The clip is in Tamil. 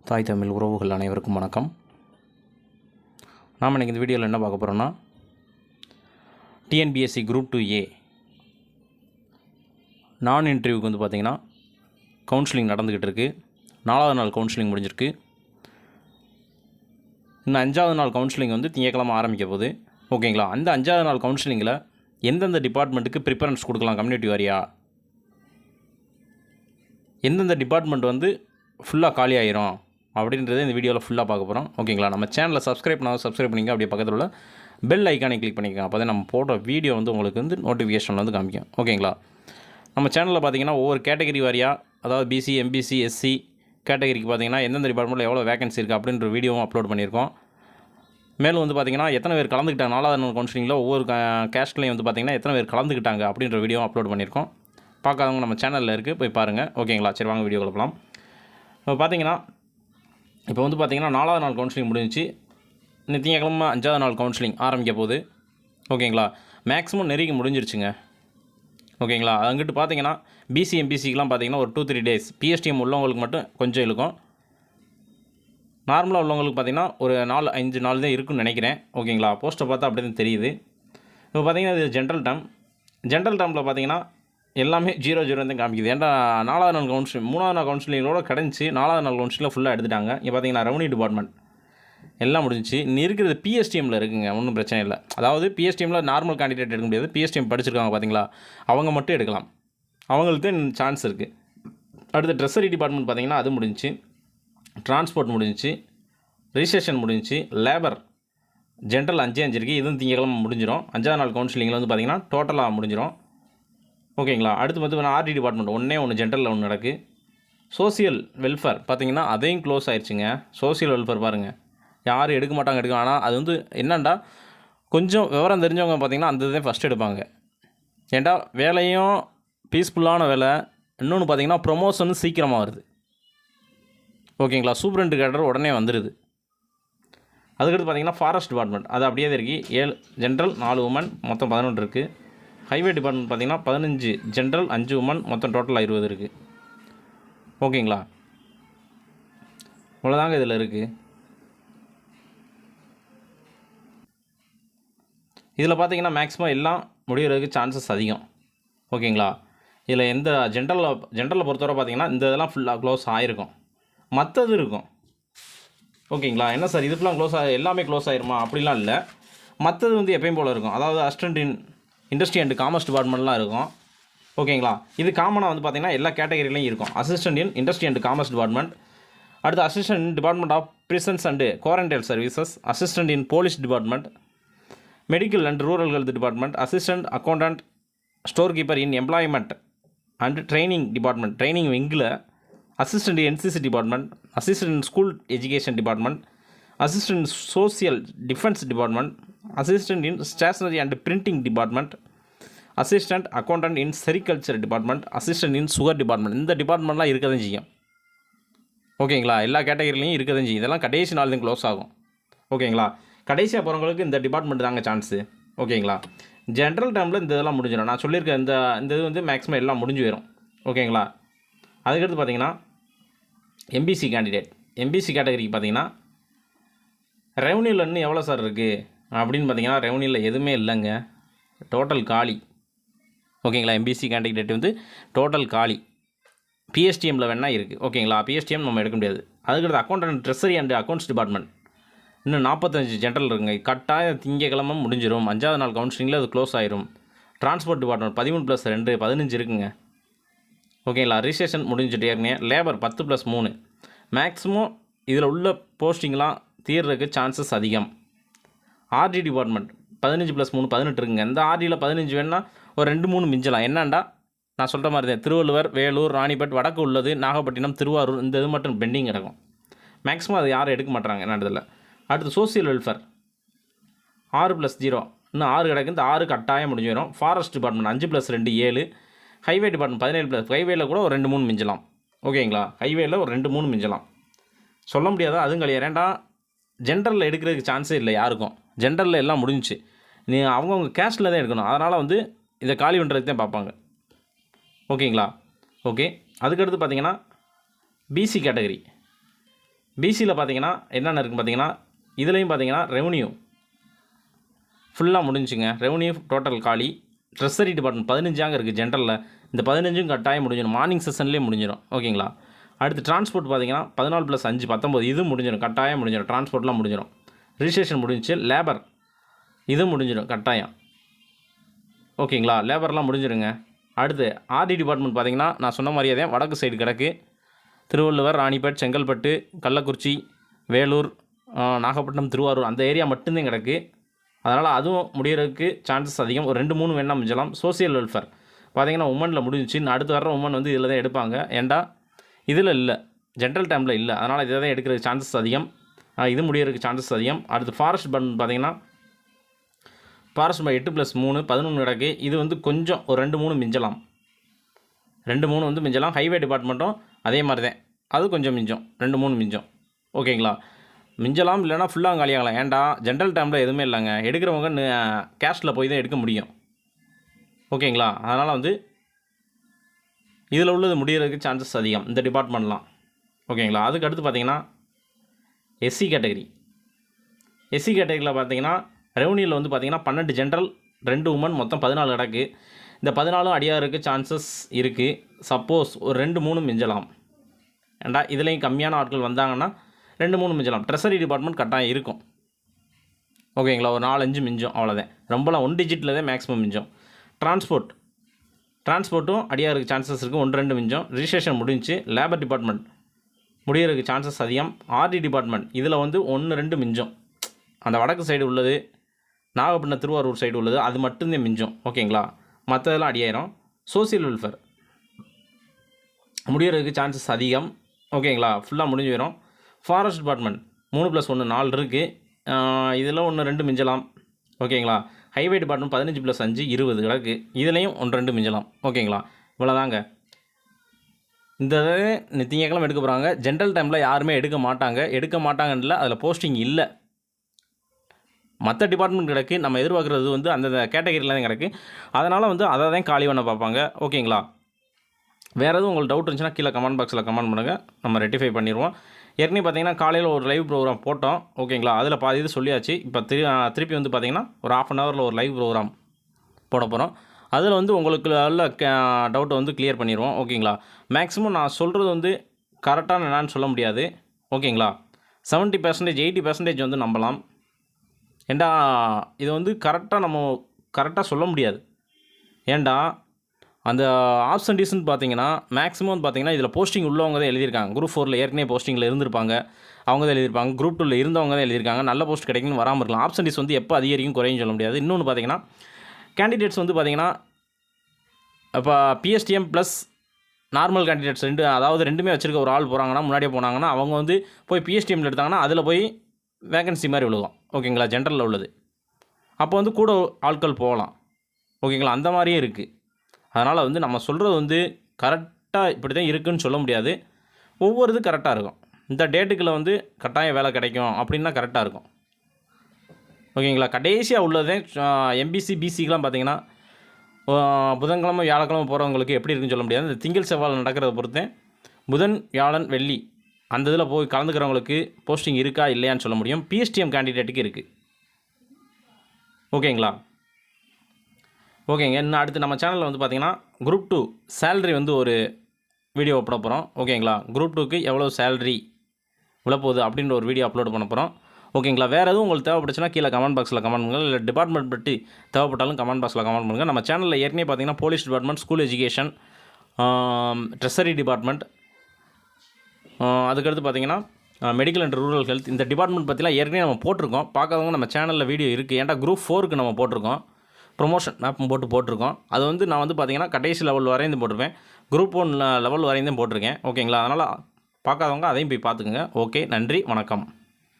தாய் தமிழ் உறவுகள் அனைவருக்கும் வணக்கம். நாம் இன்றைக்கி இந்த வீடியோவில் என்ன பார்க்க போகிறோன்னா, டிஎன்பிஎஸ்சி குரூப் 2A நான் இன்டர்வியூக்கு வந்து பார்த்திங்கன்னா கவுன்சிலிங் நடந்துக்கிட்டு இருக்குது. 4வது நாள் கவுன்சிலிங் முடிஞ்சிருக்கு. இன்னும் 5வது நாள் கவுன்சிலிங் வந்து திங்கக்கிழமை ஆரம்பிக்க போகுது. ஓகேங்களா? அந்த 5வது நாள் கவுன்சிலிங்கில் எந்தெந்த டிபார்ட்மெண்ட்டுக்கு ப்ரிஃபரன்ஸ் கொடுக்கலாம் கம்யூனிட்டி வாரியா, எந்தெந்த டிபார்ட்மெண்ட் வந்து ஃபுல்லாக காலி ஆயிரும் அப்படின்றத இந்த வீடியோவில் ஃபுல்லாக பார்க்க போகிறோம். ஓகேங்களா? நம்ம சேனலை சப்ஸ்கிரைப் பண்ணிங்க. அப்படியே பக்கத்தில் உள்ள பெல் ஐக்கானை கிளிக் பண்ணிக்கோங்க. அப்போ தான் நம்ம போடுற வீடியோ வந்து உங்களுக்கு வந்து நோட்டிஃபிகேஷன் வந்து காமிக்கும். ஓகேங்களா? நம்ம சேனலில் பார்த்தீங்கன்னா ஒவ்வொரு கேட்டகரி வாரியாக, அதாவது பிசி, எம்பிசி, எஸ்சி கேட்டகரிக்கு பார்த்தீங்கன்னா எந்தெந்த டிபார்ட்மெண்ட்டில் எவ்வளோ வேகன்சி இருக்குது அப்படின்ற வீடியோவும் அப்லோட் பண்ணியிருக்கோம். மேலும் வந்து பார்த்திங்கன்னா எத்தனை பேர் கலந்துக்கிட்டாங்க 4வது நாள் கவுன்சிலிங்கில், ஒவ்வொரு கேஸ்ட்லேயும் வந்து பார்த்திங்கன்னா எத்தனை பேர் கலந்துக்கிட்டாங்க அப்படின்ற வீடியோவும் அப்லோட் பண்ணியிருக்கோம். பார்க்காதவங்க நம்ம சேனலில் இருக்குது, போய் பாருங்கள். ஓகேங்களா? சரி, வாங்க வீடியோ கொடுக்கலாம். இப்போ வந்து பார்த்திங்கன்னா 4வது நாள் கவுன்சிலிங் முடிஞ்சிச்சு. இன்னும் திங்கக்கிழமை 5வது நாள் கவுன்சிலிங் ஆரம்பிக்க போகுது. ஓகேங்களா? மேக்ஸிமம் நெருங்கி முடிஞ்சிருச்சுங்க. ஓகேங்களா? அங்கிட்டு பார்த்தீங்கன்னா பிசி, எம்பிசிக்கெலாம் பார்த்தீங்கன்னா ஒரு 2-3 டேஸ், பிஎஸ்டிஎம் உள்ளவங்களுக்கு மட்டும் கொஞ்சம் இருக்கும். நார்மலாக உள்ளவங்களுக்கு பார்த்திங்கன்னா ஒரு 4-5 நாள் தான் இருக்குன்னு நினைக்கிறேன். ஓகேங்களா? போஸ்ட்டை பார்த்தா அப்படி தான் தெரியுது. இப்போ பார்த்திங்கன்னா இது ஜென்ரல் டேர்மில் பார்த்திங்கன்னா எல்லாமே 0-0 தான் காமிக்குது. ஏன்டா 4வது நாள் கவுன்சிலிங் 3வது நாள் கவுன்சிலிங்கோட கடைஞ்சி 4வது நாள் கவுன்சிலிங்கில் ஃபுல்லாக எடுத்துட்டாங்க. இங்கே பார்த்தீங்கன்னா ரெவன்யூ டிபார்ட்மெண்ட் எல்லாம் முடிஞ்சிச்சு. இன்னும் இருக்கிறது பிஎஸ்டிஎம்மில் இருக்குங்க. ஒன்றும் பிரச்சனை இல்லை. அதாவது பிஎஸ்டிஎம்மில் நார்மல் கேண்டிடேட் எடுக்க முடியாது. பிஎஸ்டிஎம் படிச்சிருக்காங்க பார்த்தீங்களா, அவங்க மட்டும் எடுக்கலாம். அவங்களுக்கு தான் சான்ஸ் இருக்குது. அடுத்து ட்ரெஸரி டிபார்ட்மெண்ட் பார்த்திங்கன்னா அது முடிஞ்சிச்சு. டிரான்ஸ்போர்ட் முடிஞ்சிச்சு. ரிஜிஸ்ட்ரேஷன் முடிஞ்சிச்சு. லேபர் ஜென்ரல் 5 இருக்குது. இதுவும் திங்கக்கிழமை முடிஞ்சிடும். 5வது நாள் கவுன்சிலிங்கில் வந்து பார்த்திங்கன்னா டோட்டலாக முடிஞ்சிடும். ஓகேங்களா? அடுத்து வந்து ஆர்டி டிபார்ட்மெண்ட் ஒன்று ஜென்ரலில் ஒன்று நடக்கு. சோசியல் வெல்ஃபேர் பார்த்திங்கன்னா அதையும் க்ளோஸ் ஆயிடுச்சுங்க. சோசியல் வெல்ஃபேர் பாருங்கள், யாரும் எடுக்க மாட்டாங்க. ஆனால் அது வந்து என்னென்னா கொஞ்சம் விவரம் தெரிஞ்சவங்க பார்த்திங்கன்னா அந்த இதை ஃபஸ்ட் எடுப்பாங்க. ஏன்டா வேலையும் பீஸ்ஃபுல்லான வேலை, இன்னொன்று பார்த்திங்கன்னா ப்ரொமோஷனும் சீக்கிரமாக வருது. ஓகேங்களா? சூப்பரண்ட் கேடர் உடனே வந்துடுது. அதுக்கடுத்து பார்த்திங்கன்னா ஃபாரஸ்ட் டிபார்ட்மெண்ட் அது அப்படியே தான் இருக்குது. 7 ஜென்ரல், 4 உமன், மொத்தம் 11 இருக்குது. ஹைவே டிபார்ட்மெண்ட் பார்த்திங்கன்னா 15 ஜென்ரல், 5 உமன், மொத்தம் டோட்டலாக 20 இருக்குது. ஓகேங்களா? இவ்வளோதாங்க இதில் இருக்குது. இதில் பார்த்திங்கன்னா மேக்ஸிமம் எல்லாம் முடிகிறதுக்கு சான்சஸ் அதிகம். ஓகேங்களா? இதில் எந்த ஜென்ரலில் பொறுத்தவரை பார்த்திங்கன்னா இந்த இதெல்லாம் ஃபுல்லாக க்ளோஸ் ஆகிருக்கும். மற்றது இருக்கும். ஓகேங்களா? என்ன சார் இது ஃபுல்லாக எல்லாமே க்ளோஸ் ஆகிருமா அப்படிலாம் இல்லை. மற்றது வந்து எப்பயும் போல் இருக்கும். அதாவது assistant in industry and commerce டிபார்ட்மெண்ட்லாம் இருக்கும். ஓகேங்களா? இது காமனாக வந்து பார்த்திங்கன்னா எல்லா கேட்டகரிலையும் இருக்கும். Assistant in industry and commerce department, அடுத்து assistant in department of prisons and quarantine services, assistant in police department, medical and rural health department, assistant accountant store keeper in employment and training department, training விங்கில், assistant NCC department, assistant school education department, assistant social defence department, assistant in stationery and printing department, assistant accountant in sericulture department, assistant in sugar department. இந்த டிபார்ட்மெண்ட்லாம் இருக்க தான் செய்யும். ஓகேங்களா? எல்லா கேட்டகரிலையும் இருக்க தான் செய்யும். இதெல்லாம் கடைசி நாள் தான் க்ளோஸ் ஆகும். ஓகேங்களா? கடைசியாக போகிறவங்களுக்கு இந்த டிபார்ட்மெண்ட் தாங்க சான்ஸு. ஓகேங்களா? ஜென்ரல் டைமில் இந்த இதெல்லாம் முடிஞ்சிடும். நான் சொல்லியிருக்கேன் இந்த இது வந்து மேக்ஸிமம் எல்லாம் முடிஞ்சு போயிடும். ஓகேங்களா? அதுக்கடுத்து பார்த்திங்கன்னா எம்பிசி கேட்டகரிக்கு பார்த்திங்கன்னா ரெவன்யூவில் இன்னும் எவ்வளோ சார் இருக்குது அப்படின்னு பார்த்திங்கன்னா ரெவன்யூவில் எதுவுமே இல்லைங்க. டோட்டல் காலி. ஓகேங்களா? எம்பிசி கேண்டிடேட் வந்து டோட்டல் காலி. பிஎஸ்டிஎம்மில் வேணால் இருக்குது. ஓகேங்களா? பிஎஸ்டிஎம் நம்ம எடுக்க முடியாது. அதுக்கடுத்து accountant treasury and accounts department இன்னும் 45 ஜென்ரல் இருக்குங்க. கட்டாயம் திங்கக்கிழமை முடிஞ்சிடும். 5வது நாள் கவுன்சிலிங்கில் அது க்ளோஸ் ஆயிரும். டிரான்ஸ்போர்ட் டிபார்ட்மெண்ட் 13+2 15 இருக்குங்க. ஓகேங்களா? ரிஜிஸ்ட்ரேஷன் முடிஞ்சுட்டே இருக்குங்க. லேபர் 10+3. மேக்ஸிமம் இதில் உள்ள போஸ்டிங்லாம் தீர்றதுக்கு சான்சஸ் அதிகம். ஆர்டி டிபார்ட்மெண்ட் 15+3 18 இருக்குங்க. இந்த ஆர்டியில் 15 வேணுன்னா ஒரு 2-3 மிஞ்சலாம். என்னண்டா நான் சொல்கிற மாதிரி தான் திருவள்ளுவர், வேலூர், ராணிப்பேட், வடக்கு உள்ளது, நாகப்பட்டினம், திருவாரூர், இந்த இது மட்டும் பெண்டிங் கிடக்கும். மேக்ஸிமம் அது யாரும் எடுக்க மாட்டாங்க என்னதில். அடுத்து சோசியல் வெல்ஃபேர் 6+0 இன்னும் 6 கிடக்கு. இந்த 6 கட்டாயம் முடிஞ்சு வரும். Forest department 5+2 7. Highway department 17+. ஹைவேல கூட ஒரு 2-3 மிஞ்சலாம். ஓகேங்களா? ஹைவேல ஒரு 2-3 மிஞ்சலாம். சொல்ல முடியாதா? அதுவும் கிடையாது. ஏன்டா ஜென்ரலில் எடுக்கிறதுக்கு சான்ஸே இல்லை யாருக்கும். ஜென்ரலில் எல்லாம் முடிஞ்சிச்சு. நீ அவங்கவுங்க கேஸ்ட்டில் தான் எடுக்கணும். அதனால் வந்து இதை காலி பண்ணுறதுக்கு தான் பார்ப்பாங்க. ஓகேங்களா? ஓகே. அதுக்கடுத்து பார்த்திங்கன்னா பிசி கேட்டகரி பிசியில் பார்த்தீங்கன்னா என்னென்ன இருக்குன்னு பார்த்தீங்கன்னா இதுலேயும் பார்த்தீங்கன்னா ரெவன்யூ ஃபுல்லாக முடிஞ்சுங்க. ரெவன்யூ டோட்டல் காலி. ட்ரெஸரி டிபார்ட்மெண்ட் 15 இருக்குது ஜென்ரலில். இந்த 15 கட்டாயம் முடிஞ்சிடும். மார்னிங் செஷன்லேயே முடிஞ்சிடும். ஓகேங்களா. அடுத்து டிரான்ஸ்போர்ட் பார்த்தீங்கன்னா 14+5 19 இது முடிஞ்சிடும். கட்டாயம் முடிஞ்சிடும். டிரான்ஸ்போர்ட்லாம் முடிஞ்சிடும். ரிஜிஸ்ட்ரேஷன் முடிஞ்சிச்சு. லேபர் இது முடிஞ்சிடும் கட்டாயம். ஓகேங்களா. லேபர்லாம் முடிஞ்சிடுங்க. அடுத்து ஆர்டி டிபார்ட்மெண்ட் பார்த்தீங்கன்னா நான் சொன்ன மாதிரியே தான் வடக்கு சைடு கிடக்கு. திருவள்ளுவர், ராணிப்பேட், செங்கல்பட்டு, கள்ளக்குறிச்சி, வேலூர், நாகப்பட்டினம், திருவாரூர் அந்த ஏரியா மட்டும்தான் கிடக்கு. அதனால் அதுவும் முடிகிறதுக்கு சான்சஸ் அதிகம். ஒரு 2-3 வேணால் மிஞ்சலாம். சோசியல் வெல்ஃபேர் பார்த்தீங்கன்னா உமனில் முடிஞ்சிச்சு. அடுத்து வர உமன் வந்து இதில் தான் எடுப்பாங்க. ஏண்டா இதில் இல்லை, ஜென்ரல் டைமில் இல்லை. அதனால் இதை தான் எடுக்கிறதுக்கு சான்சஸ் அதிகம். இது முடிகிறதுக்கு சான்சஸ் அதிகம். அடுத்து ஃபாரஸ்ட் டிபார்ட்மெண்ட் பார்த்தீங்கன்னா ஃபாரஸ்ட் 8+3 11 கிடக்கு. இது வந்து கொஞ்சம் ஒரு 2-3 மிஞ்சலாம். 2-3 வந்து மிஞ்சலாம். ஹைவே டிபார்ட்மெண்ட்டும் அதே மாதிரி தான், அது கொஞ்சம் மிஞ்சம். 2-3 மிஞ்சம். ஓகேங்களா. மிஞ்சலாம், இல்லைனா ஃபுல்லாக காலியாகலாம். ஏன்டா ஜென்ரல் டைமில் எதுவுமே இல்லைங்க. எடுக்கிறவங்க கேஷில் போய் தான் எடுக்க முடியும். ஓகேங்களா. அதனால் வந்து இதில் உள்ளது முடிகிறதுக்கு சான்சஸ் அதிகம் இந்த டிபார்ட்மெண்ட்லாம். ஓகேங்களா. அதுக்கு அடுத்து பார்த்தீங்கன்னா எஸ்சி கேட்டகரி. எஸ்சி கேட்டகரியில் பார்த்தீங்கன்னா ரெவன்யூவில் வந்து பார்த்தீங்கன்னா 12 ஜென்ரல் 2 உமன் மொத்தம் 14 கிடக்கு. இந்த 14 அடியாருக்கு சான்சஸ் இருக்குது. சப்போஸ் ஒரு 2-3 மிஞ்சலாம். ஏண்டா இதுலேயும் கம்மியான ஆட்கள் வந்தாங்கன்னா 2-3 மிஞ்சலாம். ட்ரெஸரி டிபார்ட்மெண்ட் கட்டாயம் இருக்கும். ஓகேங்களா. ஒரு 4-5 மிஞ்சம், அவ்வளோதான். ரொம்பலாம் 1 டிஜிட்டில் தான் மேக்ஸிமம் மிஞ்சம். டிரான்ஸ்போர்ட்டும் அடியாருக்கு சான்சஸ் இருக்குது. 1-2 மிஞ்சம். ரிஜிஸ்ட்ரேஷன் முடிஞ்சு. லேபர் டிபார்ட்மெண்ட் முடிகிறதுக்கு சான்சஸ் அதிகம். ஆர்டி டிபார்ட்மெண்ட் இதில் வந்து 1-2 மிஞ்சம். அந்த வடக்கு சைடு உள்ளது, நாகப்பட்டினம் திருவாரூர் சைடு உள்ளது, அது மட்டும்தான் மிஞ்சம். ஓகேங்களா. மற்றதெல்லாம் அடியாயிரும். சோசியல் வெல்ஃபேர் முடிகிறதுக்கு சான்சஸ் அதிகம். ஓகேங்களா. ஃபுல்லாக முடிஞ்சு போயிடும். ஃபாரஸ்ட் டிபார்ட்மெண்ட் 3+1 4 இருக்குது. இதில் 1-2 மிஞ்சலாம். ஓகேங்களா. ஹைவே டிபார்ட்மெண்ட் 15+5 20 கிடக்கு. இதுலேயும் 1-2 மிஞ்சலாம். ஓகேங்களா. இவ்வளோதாங்க. இந்த திங்கக்கிழமை எடுக்க போகிறாங்க. ஜென்ரல் டைமில் யாருமே எடுக்க மாட்டாங்கன்னு இல்லை, அதில் போஸ்டிங் இல்லை. மற்ற டிபார்ட்மெண்ட் கிடக்கு. நம்ம எதிர்பார்க்குறது வந்து அந்த கேட்டகரியில் தான் கிடக்கு. அதனால் வந்து அதை தான் காலி பண்ண பார்ப்பாங்க. ஓகேங்களா. வேறு எதுவும் உங்களுக்கு டவுட் இருந்துச்சுன்னா கீழே கமெண்ட் பாக்ஸில் கமெண்ட் பண்ணுங்கள். நம்ம ரெட்டிஃபை பண்ணிடுவோம். ஏற்கனவே பார்த்தீங்கன்னா காலையில் ஒரு லைவ் ப்ரோக்ராம் போட்டோம். ஓகேங்களா. அதில் பாதி இது சொல்லியாச்சு. இப்போ திருப்பி வந்து பார்த்திங்கன்னா ஒரு 1/2 ஹவரில் ஒரு லைவ் ப்ரோக்ராம் போட போகிறோம். அதில் வந்து உங்களுக்கு உள்ள டவுட்டை வந்து கிளியர் பண்ணிடுவோம். ஓகேங்களா. மேக்ஸிமம் நான் சொல்கிறது வந்து கரெக்டான என்னான்னு சொல்ல முடியாது. ஓகேங்களா. 70% 80% வந்து நம்பலாம். ஏண்டா இதை வந்து கரெக்டாக சொல்ல முடியாது. ஏண்டா அந்த ஆப்சன்டீஸ்ன்னு பார்த்தீங்கன்னா மேக்ஸிமம் பார்த்தீங்கன்னா இதில் போஸ்டிங் உள்ளவங்க தான் எழுதியிருக்காங்க. குரூப் 4 ஏற்கனவே போஸ்டிங்கில் இருந்திருப்பாங்க, அவங்க தான் எழுதியிருப்பாங்க. குரூப் 2 இருந்தவங்க தான் எழுதியிருக்காங்க. நல்ல போஸ்ட் கிடைக்குன்னு வராமல் இருக்கலாம். ஆப்சன்டீஸ் வந்து எப்போ அதிகரிக்கும் குறையும் சொல்ல முடியாது. இன்னொன்று பார்த்தீங்கன்னா கேண்டிடேட்ஸ் வந்து பார்த்தீங்கன்னா இப்போ பிஎஸ்டிஎம் ப்ளஸ் நார்மல் கேண்டிடேட்ஸ் அதாவது ரெண்டுமே வச்சுருக்க ஒரு ஆள் போகிறாங்கன்னா, முன்னாடியே போனாங்கன்னா அவங்க வந்து போய் பிஎஸ்டிஎம்மில் எடுத்தாங்கன்னா அதில் போய் வேகன்சி மாதிரி விழுகும். ஓகேங்களா. ஜென்ரலில் உள்ளது அப்போ வந்து கூட ஆட்கள் போகலாம். ஓகேங்களா. அந்த மாதிரியே இருக்குது. அதனால் வந்து நம்ம சொல்கிறது வந்து கரெக்டாக இப்படி தான் இருக்குதுன்னு சொல்ல முடியாது. ஒவ்வொரு இது கரெக்டாக இருக்கும். இந்த டேட்டுக்குள்ளே வந்து கட்டாயம் வேலை கிடைக்கும் அப்படின்னா கரெக்டாக இருக்கும். ஓகேங்களா. கடைசியாக உள்ளதே எம்பிசி பிசிக்கெலாம் பார்த்தீங்கன்னா புதன்கிழமை வியாழக்கிழமை போகிறவங்களுக்கு எப்படி இருக்குன்னு சொல்ல முடியாது. இந்த திங்கள் செவ்வாய் நடக்கிறத பொறுத்து புதன் வியாழன் வெள்ளி அந்த இதில் போய் கலந்துக்கிறவங்களுக்கு போஸ்டிங் இருக்கா இல்லையான்னு சொல்ல முடியும். பிஎஸ்டிஎம் கேண்டிடேட்டுக்கு இருக்குது. ஓகேங்களா. ஓகேங்க. இன்னும் அடுத்து நம்ம சேனலில் வந்து பார்த்திங்கன்னா குரூப் 2 சேலரி வந்து ஒரு வீடியோ போட போகிறோம். ஓகேங்களா. குரூப் 2க்கு எவ்வளோ சேலரி விழப்போகுது அப்படின்ற ஒரு வீடியோ அப்லோட் பண்ண போகிறோம். ஓகேங்களா. வேறு எதுவும் உங்களுக்கு தேவைப்பட்டுச்சுன்னா கீழே கமெண்ட் பாக்ஸில் கமெண்ட் பண்ணுங்கள். இல்லை டிபார்ட்மெண்ட் பற்றி தேவைப்பட்டாலும் கமெண்ட் பாக்ஸில் கமெண்ட் பண்ணுங்கள். நம்ம சேனலில் ஏற்கனவே பார்த்திங்கன்னா police department, school education, treasury department, அதுக்கடுத்து பார்த்திங்கன்னா மெடிக்கல் அண்ட் ரூரல் ஹெல்த் இந்த டிபார்ட்மெண்ட் பற்றிலாம் ஏற்கனவே நம்ம போட்டிருக்கோம். பார்க்காதவங்க நம்ம சேனலில் வீடியோ இருக்குது. ஏன்டா குரூப் 4க்கு நம்ம போட்டிருக்கோம். ப்ரொமோஷன் மேப் போட்டிருக்கோம். அது வந்து நான் வந்து பார்த்திங்கன்னா கடைசி லெவல் வரையும் போட்டிருப்பேன். குரூப் 1 லெவல் வரையும் போட்டிருக்கேன். ஓகேங்களா. அதனால் பார்க்காதவங்க அதையும் போய் பார்த்துக்குங்க. ஓகே. நன்றி. வணக்கம்.